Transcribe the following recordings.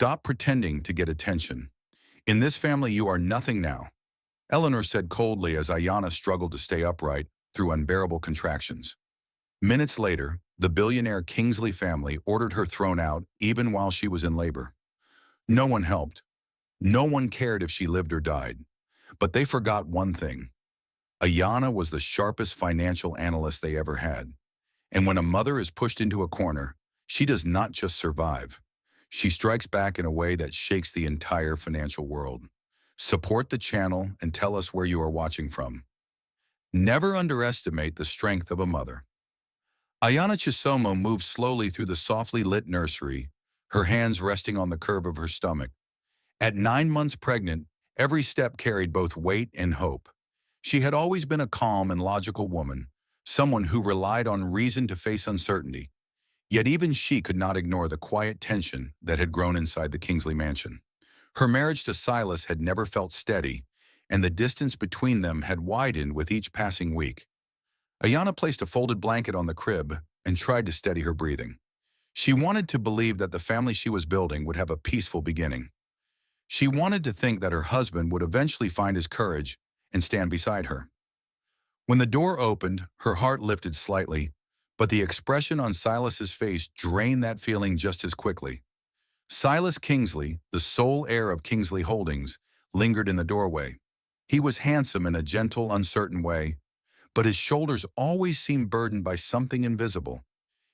Stop pretending to get attention. In this family, you are nothing now, Eleanor said coldly as Ayanna struggled to stay upright through unbearable contractions. Minutes later, the billionaire Kingsley family ordered her thrown out even while she was in labor. No one helped. No one cared if she lived or died. But they forgot one thing. Ayanna was the sharpest financial analyst they ever had. And when a mother is pushed into a corner, she does not just survive. She strikes back in a way that shakes the entire financial world. Support the channel and tell us where you are watching from. Never underestimate the strength of a mother. Ayanna Chisomo moved slowly through the softly lit nursery, her hands resting on the curve of her stomach. At 9 months pregnant, every step carried both weight and hope. She had always been a calm and logical woman, someone who relied on reason to face uncertainty. Yet even she could not ignore the quiet tension that had grown inside the Kingsley mansion. Her marriage to Silas had never felt steady, and the distance between them had widened with each passing week. Ayanna placed a folded blanket on the crib and tried to steady her breathing. She wanted to believe that the family she was building would have a peaceful beginning. She wanted to think that her husband would eventually find his courage and stand beside her. When the door opened, her heart lifted slightly, but the expression on Silas's face drained that feeling just as quickly. Silas Kingsley, the sole heir of Kingsley Holdings, lingered in the doorway. He was handsome in a gentle, uncertain way, but his shoulders always seemed burdened by something invisible.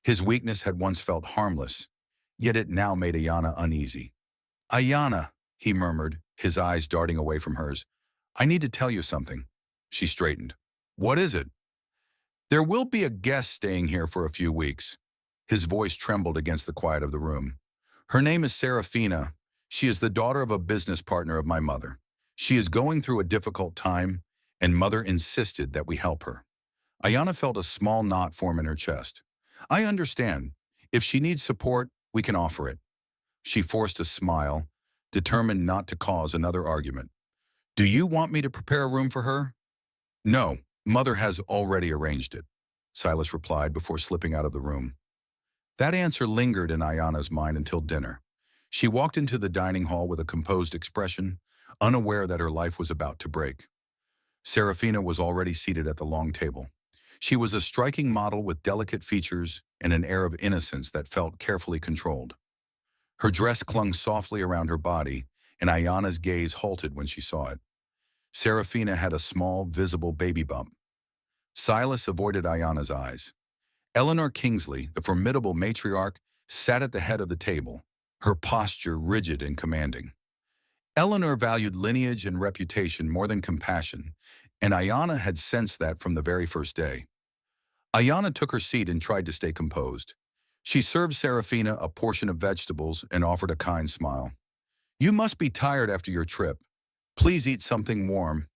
His weakness had once felt harmless, yet it now made Ayanna uneasy. "Ayanna," he murmured, his eyes darting away from hers. "I need to tell you something." She straightened. "What is it?" "There will be a guest staying here for a few weeks." His voice trembled against the quiet of the room. "Her name is Serafina. She is the daughter of a business partner of my mother. She is going through a difficult time, and Mother insisted that we help her." Ayanna felt a small knot form in her chest. "I understand. If she needs support, we can offer it." She forced a smile, determined not to cause another argument. "Do you want me to prepare a room for her?" "No, Mother has already arranged it," Silas replied before slipping out of the room. That answer lingered in Ayanna's mind until dinner. She walked into the dining hall with a composed expression, unaware that her life was about to break. Serafina was already seated at the long table. She was a striking model with delicate features and an air of innocence that felt carefully controlled. Her dress clung softly around her body, and Ayanna's gaze halted when she saw it. Serafina had a small, visible baby bump. Silas avoided Ayanna's eyes. Eleanor Kingsley, the formidable matriarch, sat at the head of the table, her posture rigid and commanding. Eleanor valued lineage and reputation more than compassion, and Ayanna had sensed that from the very first day. Ayanna took her seat and tried to stay composed. She served Serafina a portion of vegetables and offered a kind smile. "You must be tired after your trip. Please eat something warm."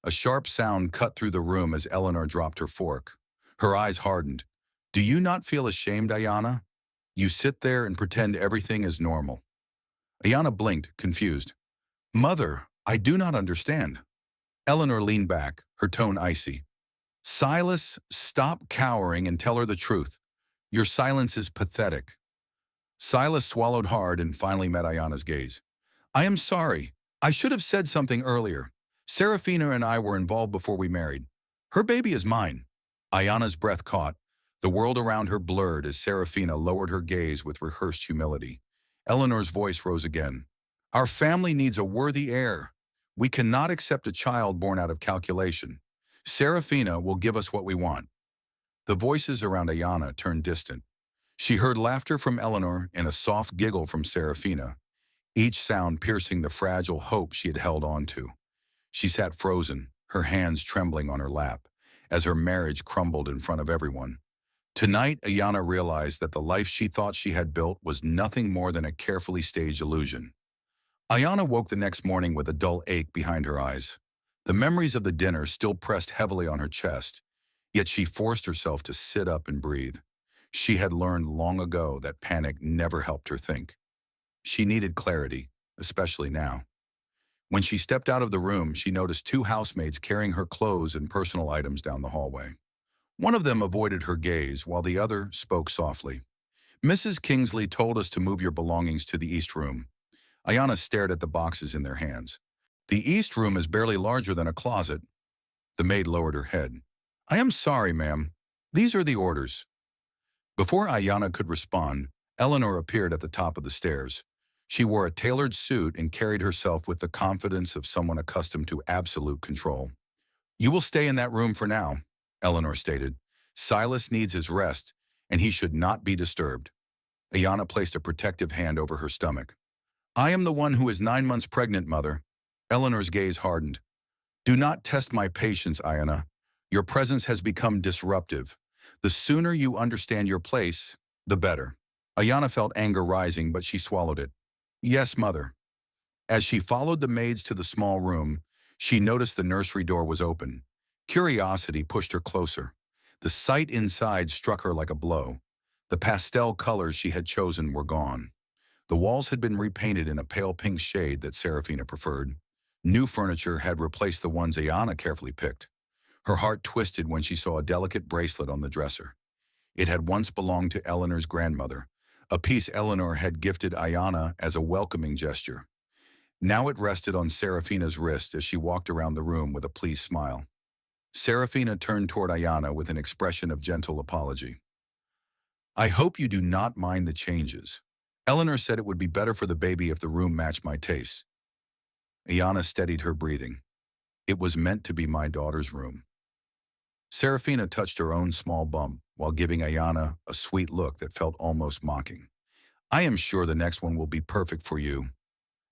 A sharp sound cut through the room as Eleanor dropped her fork. Her eyes hardened. "Do you not feel ashamed, Ayanna? You sit there and pretend everything is normal." Ayanna blinked, confused. "Mother, I do not understand." Eleanor leaned back, her tone icy. "Silas, stop cowering and tell her the truth. Your silence is pathetic." Silas swallowed hard and finally met Ayanna's gaze. "I am sorry. I should have said something earlier. Serafina and I were involved before we married. Her baby is mine." Ayanna's breath caught. The world around her blurred as Serafina lowered her gaze with rehearsed humility. Eleanor's voice rose again. "Our family needs a worthy heir. We cannot accept a child born out of calculation. Serafina will give us what we want." The voices around Ayanna turned distant. She heard laughter from Eleanor and a soft giggle from Serafina, each sound piercing the fragile hope she had held on to. She sat frozen, her hands trembling on her lap, as her marriage crumbled in front of everyone. Tonight, Ayanna realized that the life she thought she had built was nothing more than a carefully staged illusion. Ayanna woke the next morning with a dull ache behind her eyes. The memories of the dinner still pressed heavily on her chest, yet she forced herself to sit up and breathe. She had learned long ago that panic never helped her think. She needed clarity, especially now. When she stepped out of the room, she noticed two housemaids carrying her clothes and personal items down the hallway. One of them avoided her gaze, while the other spoke softly. "Mrs. Kingsley told us to move your belongings to the East Room. Ayana stared at the boxes in their hands. The east room is barely larger than a closet. The maid lowered her head. I am sorry, ma'am. These are the orders. Before Ayana could respond, Eleanor appeared at the top of the stairs. She wore a tailored suit and carried herself with the confidence of someone accustomed to absolute control. You will stay in that room for now, Eleanor stated. Silas needs his rest, and he should not be disturbed. Ayana placed a protective hand over her stomach. I am the one who is 9 months pregnant, mother. Eleanor's gaze hardened. Do not test my patience, Ayana. Your presence has become disruptive. The sooner you understand your place, the better. Ayana felt anger rising, but she swallowed it. Yes, mother. As she followed the maids to the small room, she noticed the nursery door was open. Curiosity pushed her closer. The sight inside struck her like a blow. The pastel colors she had chosen were gone. The walls had been repainted in a pale pink shade that Serafina preferred. New furniture had replaced the ones Ayana carefully picked. Her heart twisted when she saw a delicate bracelet on the dresser. It had once belonged to Eleanor's grandmother, a piece Eleanor had gifted Ayana as a welcoming gesture. Now it rested on Serafina's wrist as she walked around the room with a pleased smile. Serafina turned toward Ayana with an expression of gentle apology. I hope you do not mind the changes. Eleanor said it would be better for the baby if the room matched my tastes. Ayana steadied her breathing. It was meant to be my daughter's room. Serafina touched her own small bump while giving Ayana a sweet look that felt almost mocking. I am sure the next one will be perfect for you.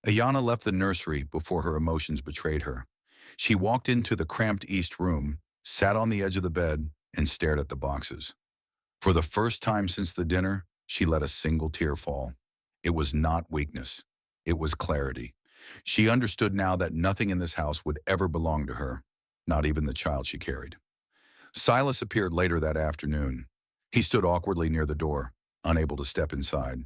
Ayana left the nursery before her emotions betrayed her. She walked into the cramped east room, sat on the edge of the bed, and stared at the boxes. For the first time since the dinner, she let a single tear fall. It was not weakness. It was clarity. She understood now that nothing in this house would ever belong to her, not even the child she carried. Silas appeared later that afternoon. He stood awkwardly near the door, unable to step inside.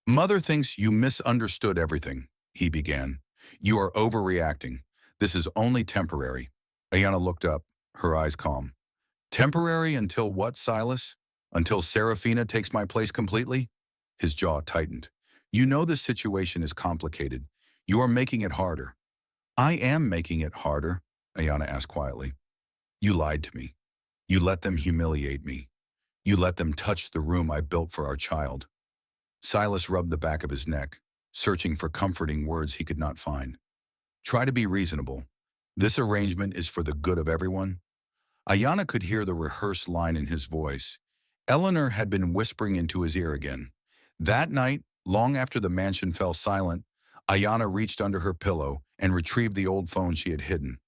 Mother thinks you misunderstood everything, he began. You are overreacting. This is only temporary. Ayana looked up, her eyes calm. Temporary until what, Silas? Until Serafina takes my place completely? His jaw tightened. You know this situation is complicated. You are making it harder. I am making it harder, Ayana asked quietly. You lied to me. You let them humiliate me. You let them touch the room I built for our child. Silas rubbed the back of his neck, searching for comforting words he could not find. Try to be reasonable. This arrangement is for the good of everyone. Ayana could hear the rehearsed line in his voice. Eleanor had been whispering into his ear again. That night, long after the mansion fell silent, Ayana reached under her pillow and retrieved the old phone she had hidden.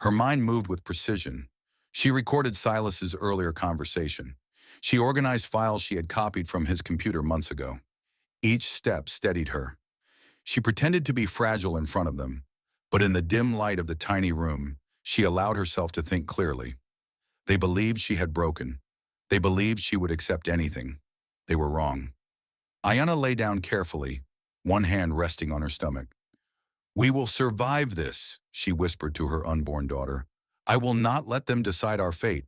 Her mind moved with precision. She recorded Silas's earlier conversation. She organized files she had copied from his computer months ago. Each step steadied her. She pretended to be fragile in front of them, but in the dim light of the tiny room, she allowed herself to think clearly. They believed she had broken. They believed she would accept anything. They were wrong. Ayana lay down carefully, one hand resting on her stomach. We will survive this, she whispered to her unborn daughter. I will not let them decide our fate.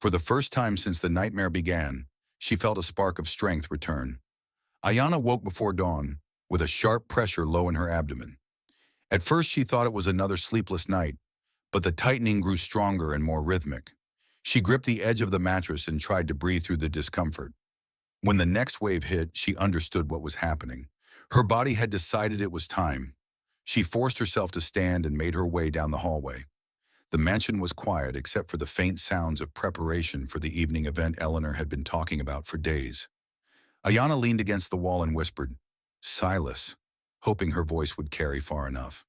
For the first time since the nightmare began, she felt a spark of strength return. Ayana woke before dawn, with a sharp pressure low in her abdomen. At first she thought it was another sleepless night, but the tightening grew stronger and more rhythmic. She gripped the edge of the mattress and tried to breathe through the discomfort. When the next wave hit, she understood what was happening. Her body had decided it was time. She forced herself to stand and made her way down the hallway. The mansion was quiet except for the faint sounds of preparation for the evening event Eleanor had been talking about for days. Ayana leaned against the wall and whispered, Silas, hoping her voice would carry far enough.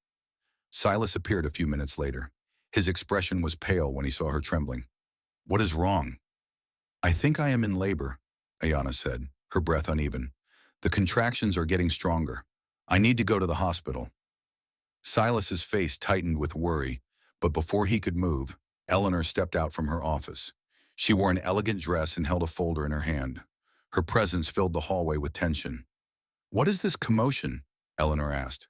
Silas appeared a few minutes later. His expression was pale when he saw her trembling. What is wrong? I think I am in labor, Ayana said, her breath uneven. The contractions are getting stronger. I need to go to the hospital. Silas's face tightened with worry, but before he could move, Eleanor stepped out from her office. She wore an elegant dress and held a folder in her hand. Her presence filled the hallway with tension. What is this commotion? Eleanor asked.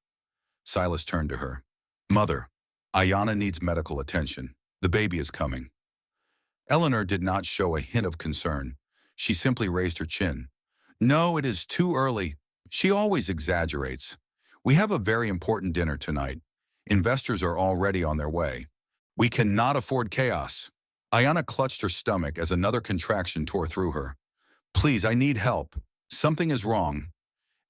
Silas turned to her. Mother, Ayana needs medical attention. The baby is coming. Eleanor did not show a hint of concern. She simply raised her chin. No, it is too early. She always exaggerates. We have a very important dinner tonight. Investors are already on their way. We cannot afford chaos. Ayana clutched her stomach as another contraction tore through her. Please, I need help. Something is wrong.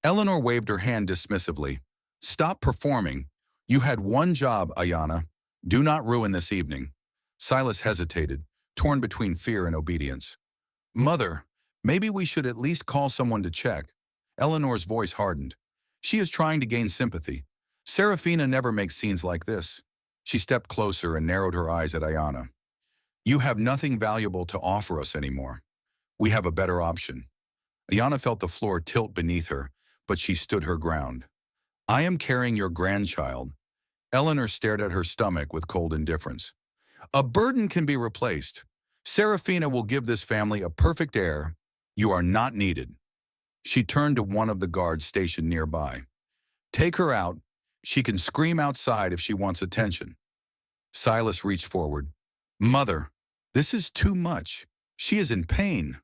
Eleanor waved her hand dismissively. Stop performing. You had one job, Ayana. Do not ruin this evening. Silas hesitated, torn between fear and obedience. Mother, maybe we should at least call someone to check. Eleanor's voice hardened. She is trying to gain sympathy. Serafina never makes scenes like this. She stepped closer and narrowed her eyes at Ayana. You have nothing valuable to offer us anymore. We have a better option. Ayana felt the floor tilt beneath her, but she stood her ground. I am carrying your grandchild. Eleanor stared at her stomach with cold indifference. A burden can be replaced. Serafina will give this family a perfect heir. You are not needed. She turned to one of the guards stationed nearby. Take her out. She can scream outside if she wants attention. Silas reached forward. Mother, this is too much. She is in pain.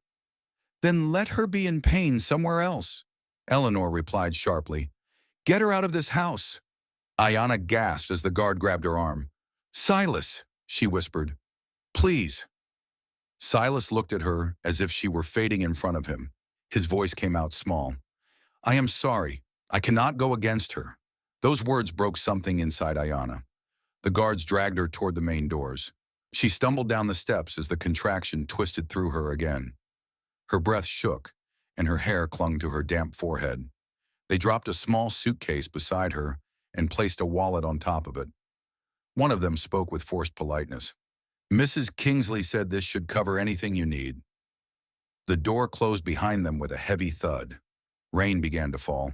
Then let her be in pain somewhere else. Eleanor replied sharply. Get her out of this house. Ayana gasped as the guard grabbed her arm. Silas, she whispered. Please. Silas looked at her as if she were fading in front of him. His voice came out small. I am sorry. I cannot go against her. Those words broke something inside Ayana. The guards dragged her toward the main doors. She stumbled down the steps as the contraction twisted through her again. Her breath shook, and her hair clung to her damp forehead. They dropped a small suitcase beside her and placed a wallet on top of it. One of them spoke with forced politeness. Mrs. Kingsley said this should cover anything you need. The door closed behind them with a heavy thud. Rain began to fall.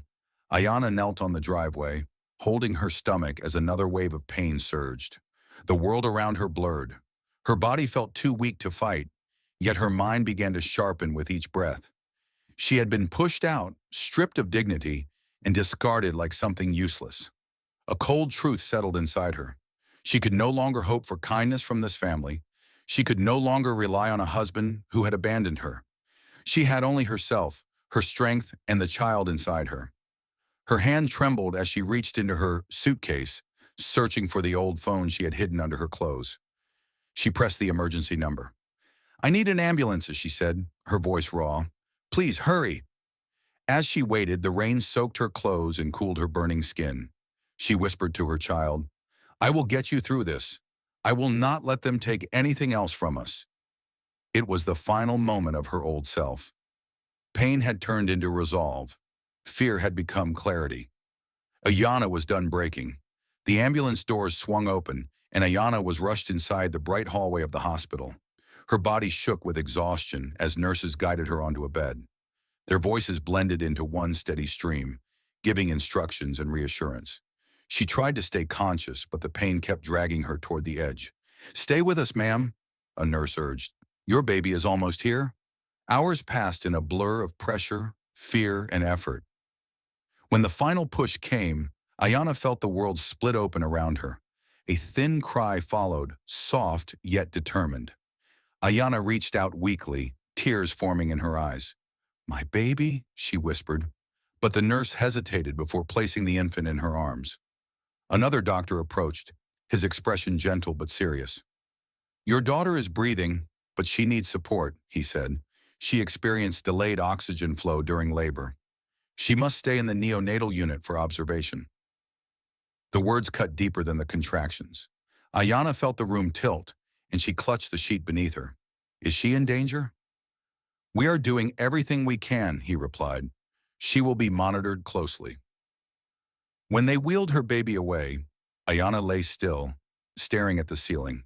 Ayana knelt on the driveway, holding her stomach as another wave of pain surged. The world around her blurred. Her body felt too weak to fight, yet her mind began to sharpen with each breath. She had been pushed out, stripped of dignity, and discarded like something useless. A cold truth settled inside her. She could no longer hope for kindness from this family. She could no longer rely on a husband who had abandoned her. She had only herself, her strength, and the child inside her. Her hand trembled as she reached into her suitcase, searching for the old phone she had hidden under her clothes. She pressed the emergency number. I need an ambulance, she said, her voice raw. Please, hurry. As she waited, the rain soaked her clothes and cooled her burning skin. She whispered to her child, I will get you through this. I will not let them take anything else from us. It was the final moment of her old self. Pain had turned into resolve. Fear had become clarity. Ayana was done breaking. The ambulance doors swung open, and Ayana was rushed inside the bright hallway of the hospital. Her body shook with exhaustion as nurses guided her onto a bed. Their voices blended into one steady stream, giving instructions and reassurance. She tried to stay conscious, but the pain kept dragging her toward the edge. Stay with us, ma'am, a nurse urged. Your baby is almost here. Hours passed in a blur of pressure, fear, and effort. When the final push came, Ayana felt the world split open around her. A thin cry followed, soft yet determined. Ayana reached out weakly, tears forming in her eyes. My baby, she whispered, but the nurse hesitated before placing the infant in her arms. Another doctor approached, his expression gentle but serious. Your daughter is breathing, but she needs support, he said. She experienced delayed oxygen flow during labor. She must stay in the neonatal unit for observation. The words cut deeper than the contractions. Ayana felt the room tilt, and she clutched the sheet beneath her. Is she in danger? We are doing everything we can, he replied. She will be monitored closely. When they wheeled her baby away, Ayana lay still, staring at the ceiling.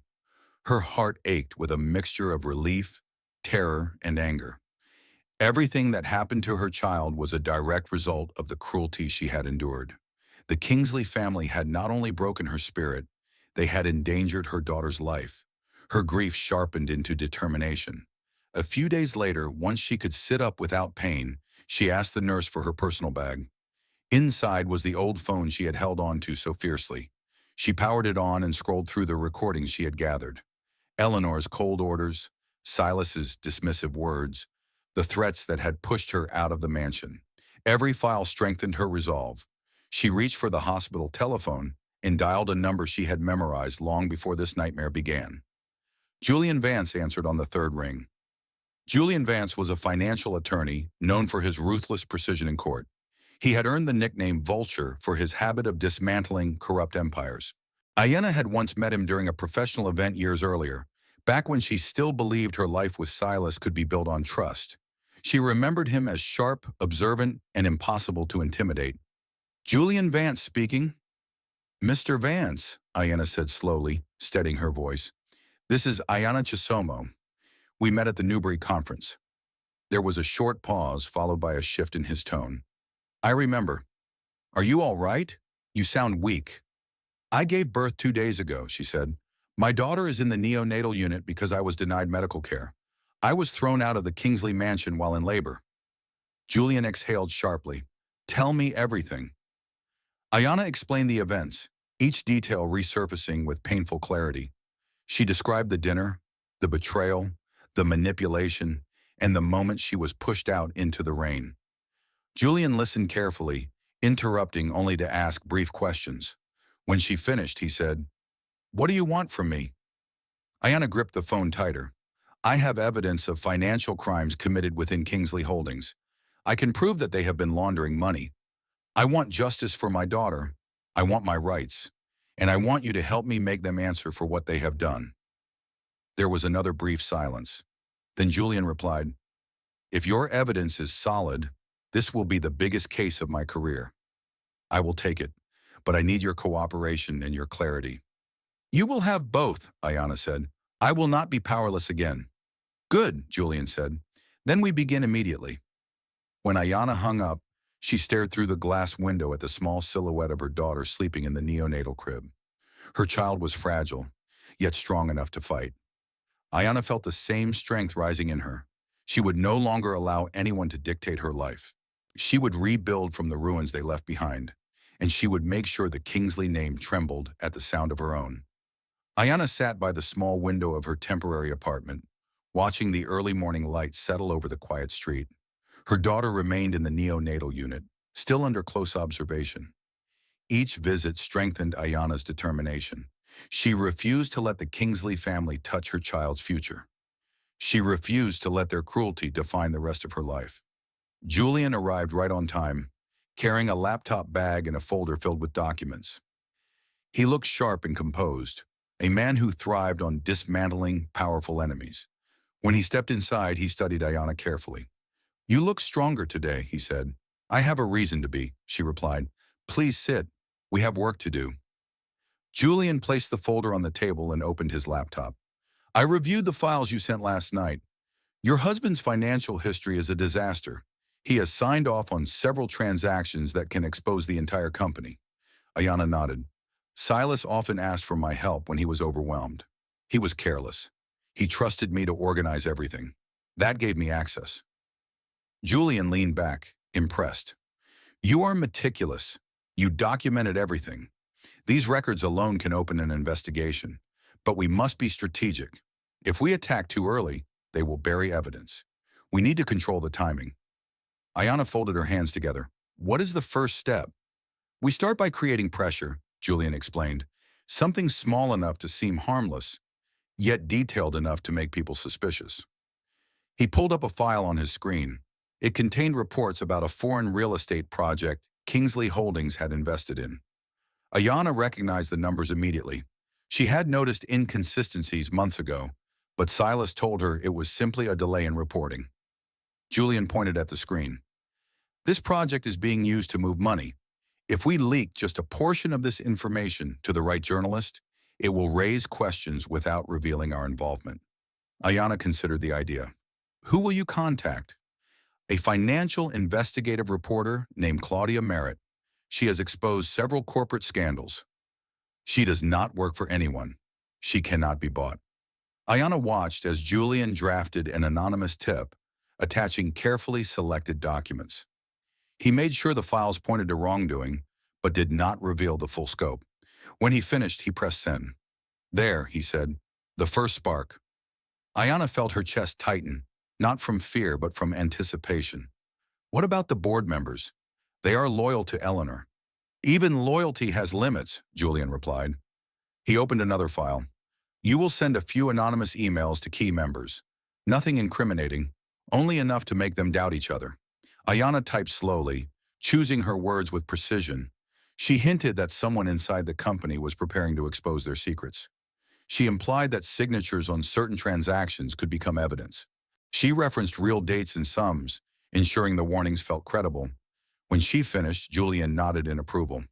Her heart ached with a mixture of relief, terror, and anger. Everything that happened to her child was a direct result of the cruelty she had endured. The Kingsley family had not only broken her spirit, they had endangered her daughter's life. Her grief sharpened into determination. A few days later, once she could sit up without pain, she asked the nurse for her personal bag. Inside was the old phone she had held on to so fiercely. She powered it on and scrolled through the recordings she had gathered. Eleanor's cold orders, Silas's dismissive words, the threats that had pushed her out of the mansion. Every file strengthened her resolve. She reached for the hospital telephone and dialed a number she had memorized long before this nightmare began. Julian Vance answered on the third ring. Julian Vance was a financial attorney known for his ruthless precision in court. He had earned the nickname Vulture for his habit of dismantling corrupt empires. Ayanna had once met him during a professional event years earlier, back when she still believed her life with Silas could be built on trust. She remembered him as sharp, observant, and impossible to intimidate. "Julian Vance speaking." "Mr. Vance," Ayanna said slowly, steadying her voice. "This is Ayanna Chisomo. We met at the Newbury conference." There was a short pause, followed by a shift in his tone. "I remember. Are you all right? You sound weak." "I gave birth 2 days ago," she said. "My daughter is in the neonatal unit because I was denied medical care. I was thrown out of the Kingsley mansion while in labor." Julian exhaled sharply. "Tell me everything." Ayanna explained the events, each detail resurfacing with painful clarity. She described the dinner, the betrayal, the manipulation, and the moment she was pushed out into the rain. Julian listened carefully, interrupting only to ask brief questions. When she finished, he said, "What do you want from me?" Ayanna gripped the phone tighter. "I have evidence of financial crimes committed within Kingsley Holdings. I can prove that they have been laundering money. I want justice for my daughter. I want my rights. And I want you to help me make them answer for what they have done." There was another brief silence. Then Julian replied, "If your evidence is solid, this will be the biggest case of my career. I will take it, but I need your cooperation and your clarity." "You will have both," Ayanna said. "I will not be powerless again." "Good," Julian said. "Then we begin immediately." When Ayanna hung up, she stared through the glass window at the small silhouette of her daughter sleeping in the neonatal crib. Her child was fragile, yet strong enough to fight. Ayanna felt the same strength rising in her. She would no longer allow anyone to dictate her life. She would rebuild from the ruins they left behind, and she would make sure the Kingsley name trembled at the sound of her own. Ayanna sat by the small window of her temporary apartment, watching the early morning light settle over the quiet street. Her daughter remained in the neonatal unit, still under close observation. Each visit strengthened Ayanna's determination. She refused to let the Kingsley family touch her child's future. She refused to let their cruelty define the rest of her life. Julian arrived right on time, carrying a laptop bag and a folder filled with documents. He looked sharp and composed, a man who thrived on dismantling powerful enemies. When he stepped inside, he studied Ayanna carefully. "You look stronger today," he said. "I have a reason to be," she replied. "Please sit. We have work to do." Julian placed the folder on the table and opened his laptop. "I reviewed the files you sent last night. Your husband's financial history is a disaster. He has signed off on several transactions that can expose the entire company." Ayanna nodded. "Silas often asked for my help when he was overwhelmed. He was careless. He trusted me to organize everything. That gave me access." Julian leaned back, impressed. "You are meticulous. You documented everything. These records alone can open an investigation. But we must be strategic. If we attack too early, they will bury evidence. We need to control the timing." Ayanna folded her hands together. "What is the first step?" "We start by creating pressure," Julian explained. "Something small enough to seem harmless, yet detailed enough to make people suspicious." He pulled up a file on his screen. It contained reports about a foreign real estate project Kingsley Holdings had invested in. Ayanna recognized the numbers immediately. She had noticed inconsistencies months ago, but Silas told her it was simply a delay in reporting. Julian pointed at the screen. "This project is being used to move money. If we leak just a portion of this information to the right journalist, it will raise questions without revealing our involvement." Ayanna considered the idea. "Who will you contact?" "A financial investigative reporter named Claudia Merritt. She has exposed several corporate scandals. She does not work for anyone. She cannot be bought." Ayanna watched as Julian drafted an anonymous tip, attaching carefully selected documents. He made sure the files pointed to wrongdoing, but did not reveal the full scope. When he finished, he pressed send. "There," he said, "the first spark." Ayanna felt her chest tighten, not from fear but from anticipation. What about the board members? They are loyal to Eleanor. Even loyalty has limits, Julian replied. He opened another file. You will send a few anonymous emails to key members. Nothing incriminating, only enough to make them doubt each other. Ayanna typed slowly, choosing her words with precision. She hinted that someone inside the company was preparing to expose their secrets. She implied that signatures on certain transactions could become evidence. She referenced real dates and sums, ensuring the warnings felt credible. When she finished, Julian nodded in approval.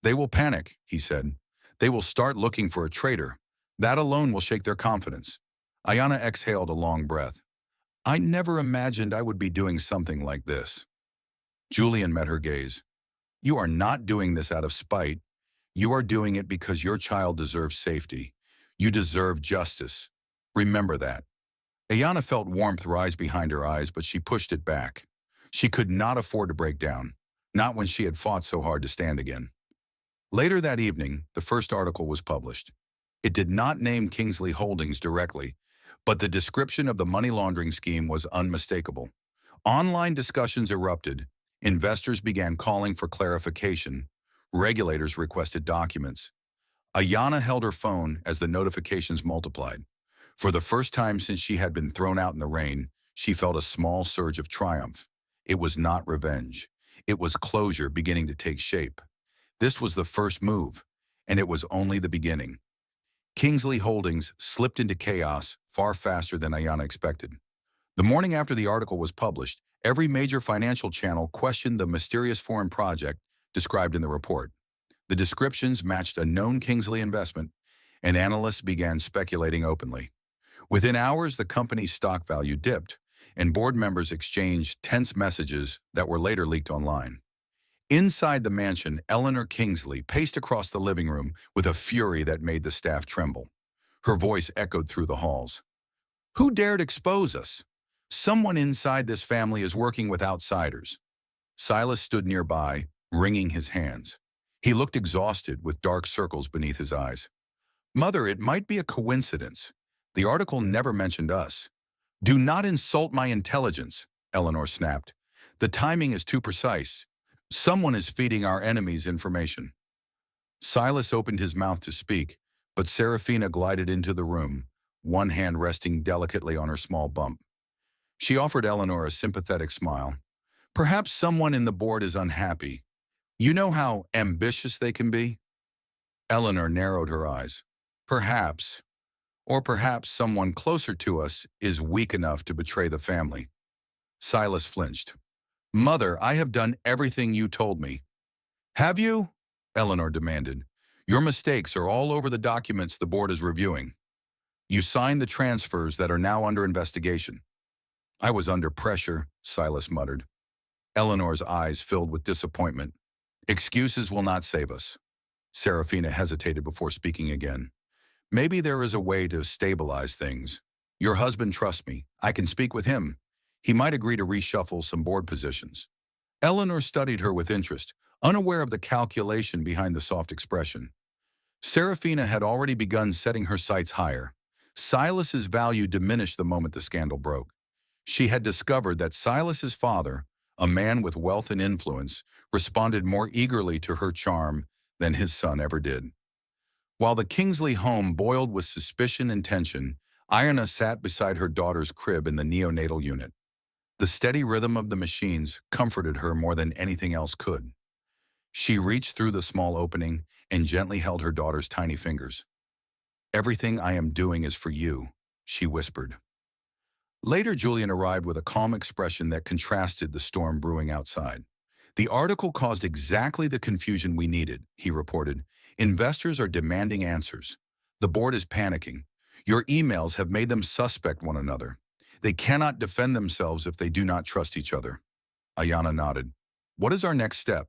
They will panic, he said. They will start looking for a traitor. That alone will shake their confidence. Ayanna exhaled a long breath. I never imagined I would be doing something like this. Julian met her gaze. You are not doing this out of spite. You are doing it because your child deserves safety. You deserve justice. Remember that. Ayanna felt warmth rise behind her eyes, but she pushed it back. She could not afford to break down, not when she had fought so hard to stand again. Later that evening, the first article was published. It did not name Kingsley Holdings directly, but the description of the money laundering scheme was unmistakable. Online discussions erupted. Investors began calling for clarification. Regulators requested documents. Ayanna held her phone as the notifications multiplied. For the first time since she had been thrown out in the rain, she felt a small surge of triumph. It was not revenge. It was closure beginning to take shape. This was the first move, and it was only the beginning. Kingsley Holdings slipped into chaos far faster than Ayanna expected. The morning after the article was published, every major financial channel questioned the mysterious foreign project described in the report. The descriptions matched a known Kingsley investment, and analysts began speculating openly. Within hours, the company's stock value dipped, and board members exchanged tense messages that were later leaked online. Inside the mansion, Eleanor Kingsley paced across the living room with a fury that made the staff tremble. Her voice echoed through the halls. Who dared expose us? Someone inside this family is working with outsiders. Silas stood nearby, wringing his hands. He looked exhausted, with dark circles beneath his eyes. Mother, it might be a coincidence. The article never mentioned us. Do not insult my intelligence, Eleanor snapped. The timing is too precise. Someone is feeding our enemies information. Silas opened his mouth to speak, but Serafina glided into the room, one hand resting delicately on her small bump. She offered Eleanor a sympathetic smile. Perhaps someone in the board is unhappy. You know how ambitious they can be? Eleanor narrowed her eyes. Perhaps. Or perhaps someone closer to us is weak enough to betray the family. Silas flinched. Mother, I have done everything you told me. Have you? Eleanor demanded. Your mistakes are all over the documents the board is reviewing. You signed the transfers that are now under investigation. I was under pressure, Silas muttered. Eleanor's eyes filled with disappointment. Excuses will not save us. Serafina hesitated before speaking again. Maybe there is a way to stabilize things. Your husband trusts me. I can speak with him. He might agree to reshuffle some board positions. Eleanor studied her with interest, unaware of the calculation behind the soft expression. Serafina had already begun setting her sights higher. Silas's value diminished the moment the scandal broke. She had discovered that Silas's father, a man with wealth and influence, responded more eagerly to her charm than his son ever did. While the Kingsley home boiled with suspicion and tension, Ayanna sat beside her daughter's crib in the neonatal unit. The steady rhythm of the machines comforted her more than anything else could. She reached through the small opening and gently held her daughter's tiny fingers. Everything I am doing is for you, she whispered. Later, Julian arrived with a calm expression that contrasted the storm brewing outside. The article caused exactly the confusion we needed, he reported. Investors are demanding answers. The board is panicking. Your emails have made them suspect one another. They cannot defend themselves if they do not trust each other. Ayanna nodded. What is our next step?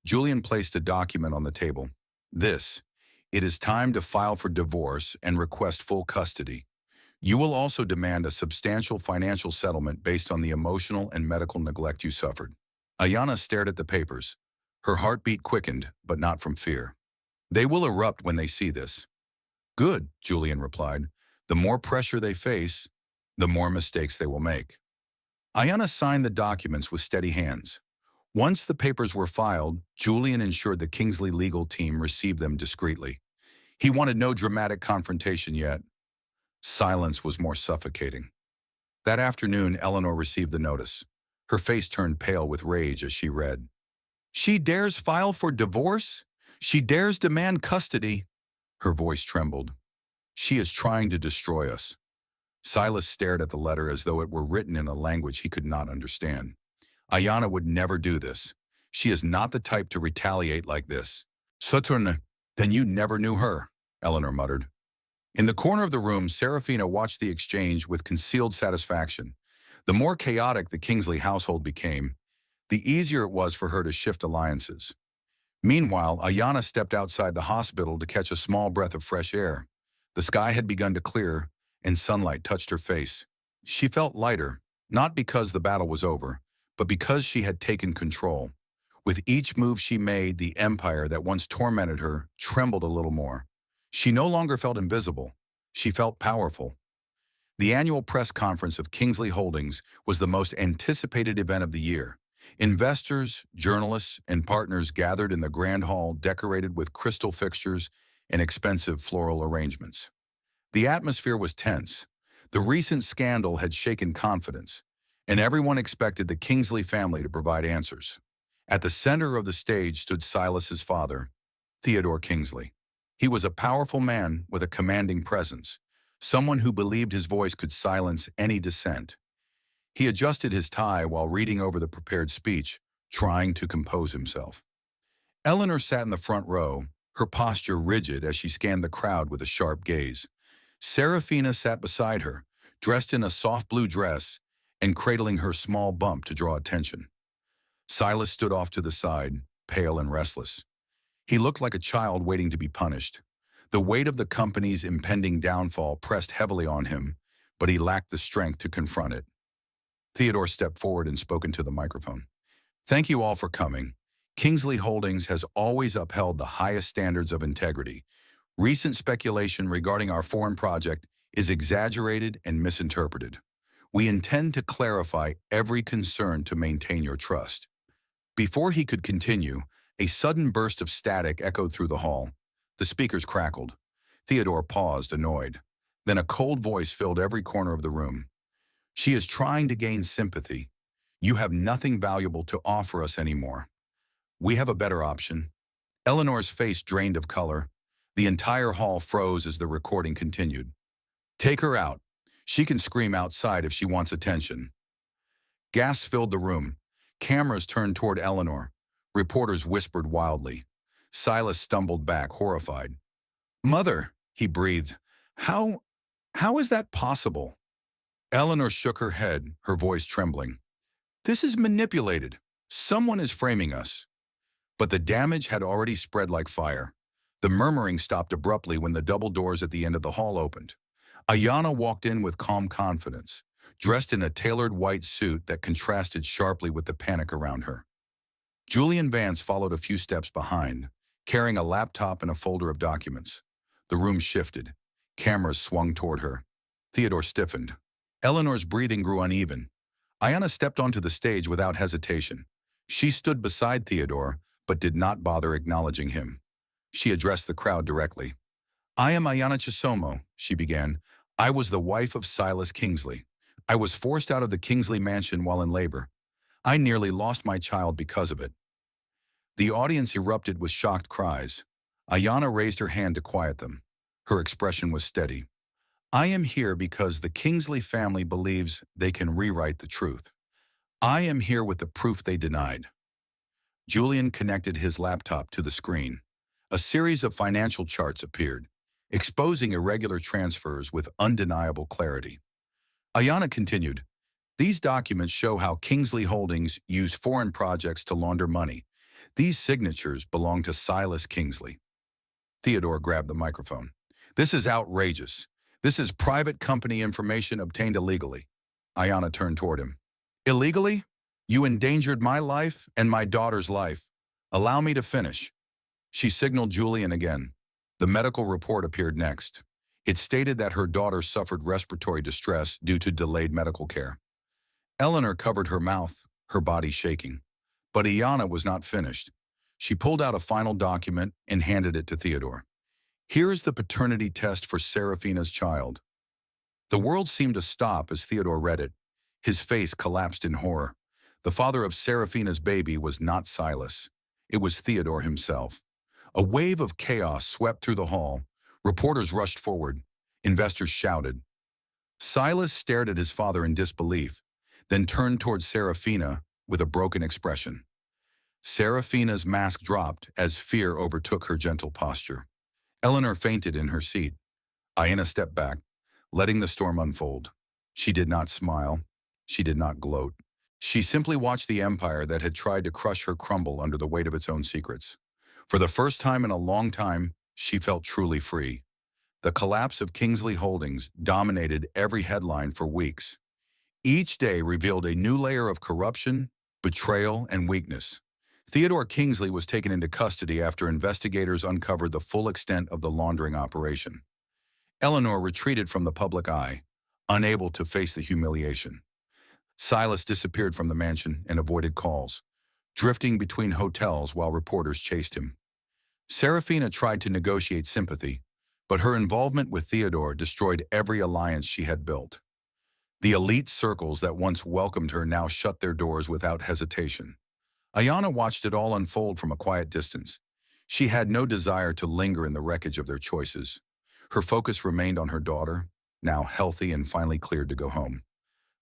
Julian placed a document on the table. This. It is time to file for divorce and request full custody. You will also demand a substantial financial settlement based on the emotional and medical neglect you suffered. Ayanna stared at the papers. Her heartbeat quickened, but not from fear. They will erupt when they see this. Good, Julian replied. The more pressure they face, the more mistakes they will make. Ayanna signed the documents with steady hands. Once the papers were filed, Julian ensured the Kingsley legal team received them discreetly. He wanted no dramatic confrontation yet. Silence was more suffocating. That afternoon, Eleanor received the notice. Her face turned pale with rage as she read. "She dares file for divorce? She dares demand custody." Her voice trembled. "She is trying to destroy us." Silas stared at the letter as though it were written in a language he could not understand. Ayanna would never do this. She is not the type to retaliate like this. "Saturn, then you never knew her," Eleanor muttered. In the corner of the room, Serafina watched the exchange with concealed satisfaction. The more chaotic the Kingsley household became, the easier it was for her to shift alliances. Meanwhile, Ayanna stepped outside the hospital to catch a small breath of fresh air. The sky had begun to clear, and sunlight touched her face. She felt lighter, not because the battle was over, but because she had taken control. With each move she made, the empire that once tormented her trembled a little more. She no longer felt invisible. She felt powerful. The annual press conference of Kingsley Holdings was the most anticipated event of the year. Investors, journalists, and partners gathered in the grand hall decorated with crystal fixtures and expensive floral arrangements. The atmosphere was tense. The recent scandal had shaken confidence, and everyone expected the Kingsley family to provide answers. At the center of the stage stood Silas's father, Theodore Kingsley. He was a powerful man with a commanding presence, someone who believed his voice could silence any dissent. He adjusted his tie while reading over the prepared speech, trying to compose himself. Eleanor sat in the front row, her posture rigid as she scanned the crowd with a sharp gaze. Serafina sat beside her, dressed in a soft blue dress and cradling her small bump to draw attention. Silas stood off to the side, pale and restless. He looked like a child waiting to be punished. The weight of the company's impending downfall pressed heavily on him, but he lacked the strength to confront it. Theodore stepped forward and spoke into the microphone. "Thank you all for coming. Kingsley Holdings has always upheld the highest standards of integrity. Recent speculation regarding our foreign project is exaggerated and misinterpreted. We intend to clarify every concern to maintain your trust." Before he could continue, a sudden burst of static echoed through the hall. The speakers crackled. Theodore paused, annoyed. Then a cold voice filled every corner of the room. "She is trying to gain sympathy. You have nothing valuable to offer us anymore. We have a better option." Eleanor's face drained of color. The entire hall froze as the recording continued. "Take her out. She can scream outside if she wants attention." Gasps filled the room. Cameras turned toward Eleanor. Reporters whispered wildly. Silas stumbled back, horrified. "Mother," he breathed. How is that possible?" Eleanor shook her head, her voice trembling. "This is manipulated. Someone is framing us." But the damage had already spread like fire. The murmuring stopped abruptly when the double doors at the end of the hall opened. Ayanna walked in with calm confidence, dressed in a tailored white suit that contrasted sharply with the panic around her. Julian Vance followed a few steps behind, carrying a laptop and a folder of documents. The room shifted. Cameras swung toward her. Theodore stiffened. Eleanor's breathing grew uneven. Ayanna stepped onto the stage without hesitation. She stood beside Theodore, but did not bother acknowledging him. She addressed the crowd directly. "I am Ayanna Chisomo," she began. "I was the wife of Silas Kingsley. I was forced out of the Kingsley mansion while in labor. I nearly lost my child because of it." The audience erupted with shocked cries. Ayanna raised her hand to quiet them. Her expression was steady. "I am here because the Kingsley family believes they can rewrite the truth. I am here with the proof they denied." Julian connected his laptop to the screen. A series of financial charts appeared, exposing irregular transfers with undeniable clarity. Ayanna continued, "These documents show how Kingsley Holdings used foreign projects to launder money. These signatures belong to Silas Kingsley." Theodore grabbed the microphone. "This is outrageous. This is private company information obtained illegally." Ayanna turned toward him. "Illegally? You endangered my life and my daughter's life. Allow me to finish." She signaled Julian again. The medical report appeared next. It stated that her daughter suffered respiratory distress due to delayed medical care. Eleanor covered her mouth, her body shaking. But Ayanna was not finished. She pulled out a final document and handed it to Theodore. Here is the paternity test for Serafina's child. The world seemed to stop as Theodore read it. His face collapsed in horror. The father of Serafina's baby was not Silas. It was Theodore himself. A wave of chaos swept through the hall. Reporters rushed forward. Investors shouted. Silas stared at his father in disbelief, then turned towards Serafina with a broken expression. Serafina's mask dropped as fear overtook her gentle posture. Eleanor fainted in her seat. Ayanna stepped back, letting the storm unfold. She did not smile. She did not gloat. She simply watched the empire that had tried to crush her crumble under the weight of its own secrets. For the first time in a long time, she felt truly free. The collapse of Kingsley Holdings dominated every headline for weeks. Each day revealed a new layer of corruption, betrayal, and weakness. Theodore Kingsley was taken into custody after investigators uncovered the full extent of the laundering operation. Eleanor retreated from the public eye, unable to face the humiliation. Silas disappeared from the mansion and avoided calls, drifting between hotels while reporters chased him. Serafina tried to negotiate sympathy, but her involvement with Theodore destroyed every alliance she had built. The elite circles that once welcomed her now shut their doors without hesitation. Ayanna watched it all unfold from a quiet distance. She had no desire to linger in the wreckage of their choices. Her focus remained on her daughter, now healthy and finally cleared to go home.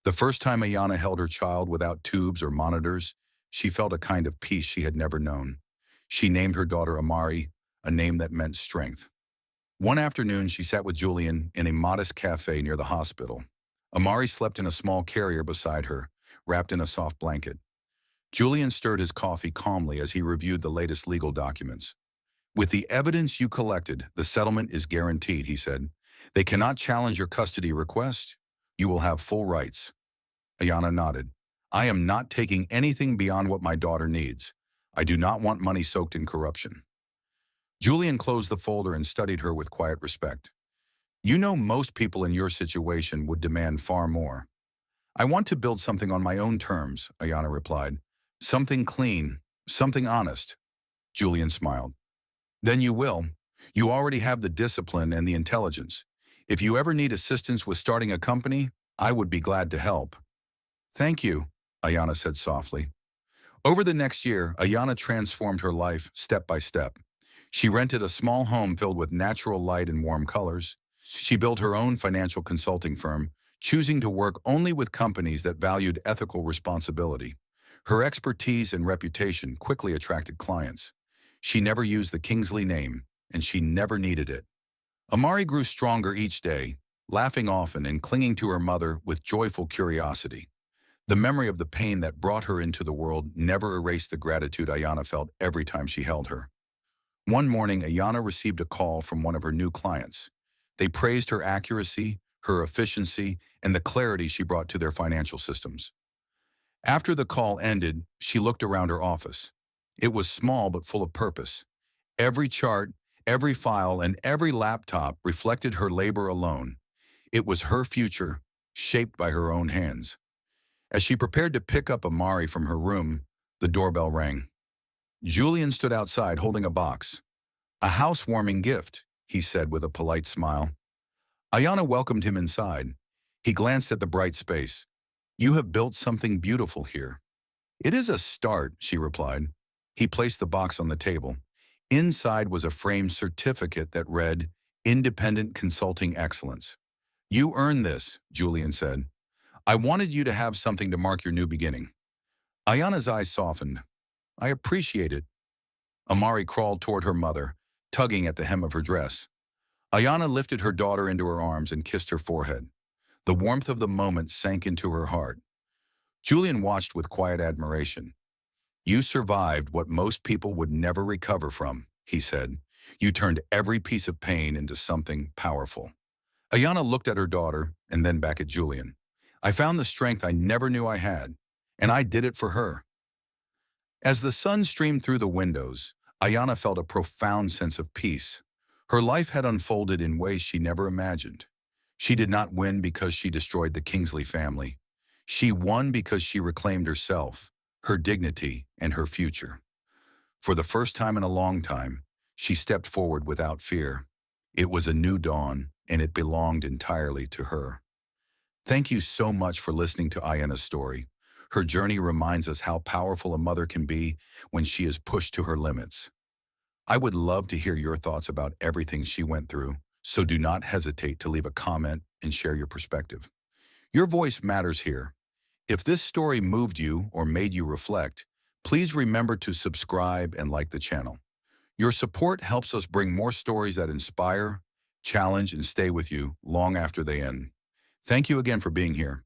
The first time Ayanna held her child without tubes or monitors, she felt a kind of peace she had never known. She named her daughter Amari, a name that meant strength. One afternoon, she sat with Julian in a modest cafe near the hospital. Amari slept in a small carrier beside her, wrapped in a soft blanket. Julian stirred his coffee calmly as he reviewed the latest legal documents. With the evidence you collected, the settlement is guaranteed, he said. They cannot challenge your custody request. You will have full rights. Ayanna nodded. I am not taking anything beyond what my daughter needs. I do not want money soaked in corruption. Julian closed the folder and studied her with quiet respect. You know, most people in your situation would demand far more. I want to build something on my own terms, Ayanna replied. Something clean, something honest. Julian smiled. Then you will. You already have the discipline and the intelligence. If you ever need assistance with starting a company, I would be glad to help. Thank you, Ayanna said softly. Over the next year, Ayanna transformed her life step by step. She rented a small home filled with natural light and warm colors. She built her own financial consulting firm, choosing to work only with companies that valued ethical responsibility. Her expertise and reputation quickly attracted clients. She never used the Kingsley name, and she never needed it. Amari grew stronger each day, laughing often and clinging to her mother with joyful curiosity. The memory of the pain that brought her into the world never erased the gratitude Ayanna felt every time she held her. One morning, Ayanna received a call from one of her new clients. They praised her accuracy, her efficiency, and the clarity she brought to their financial systems. After the call ended, she looked around her office. It was small but full of purpose. Every chart, every file, and every laptop reflected her labor alone. It was her future, shaped by her own hands. As she prepared to pick up Amari from her room, the doorbell rang. Julian stood outside holding a box. A housewarming gift, he said with a polite smile. Ayanna welcomed him inside. He glanced at the bright space. You have built something beautiful here. It is a start, she replied. He placed the box on the table. Inside was a framed certificate that read, Independent Consulting Excellence. You earned this, Julian said. I wanted you to have something to mark your new beginning. Ayanna's eyes softened. I appreciate it. Amari crawled toward her mother, tugging at the hem of her dress. Ayanna lifted her daughter into her arms and kissed her forehead. The warmth of the moment sank into her heart. Julian watched with quiet admiration. You survived what most people would never recover from, he said. You turned every piece of pain into something powerful. Ayanna looked at her daughter and then back at Julian. I found the strength I never knew I had, and I did it for her. As the sun streamed through the windows, Ayanna felt a profound sense of peace. Her life had unfolded in ways she never imagined. She did not win because she destroyed the Kingsley family. She won because she reclaimed herself, her dignity, and her future. For the first time in a long time, she stepped forward without fear. It was a new dawn, and it belonged entirely to her. Thank you so much for listening to Ayanna's story. Her journey reminds us how powerful a mother can be when she is pushed to her limits. I would love to hear your thoughts about everything she went through, so do not hesitate to leave a comment and share your perspective. Your voice matters here. If this story moved you or made you reflect, please remember to subscribe and like the channel. Your support helps us bring more stories that inspire, challenge, and stay with you long after they end. Thank you again for being here.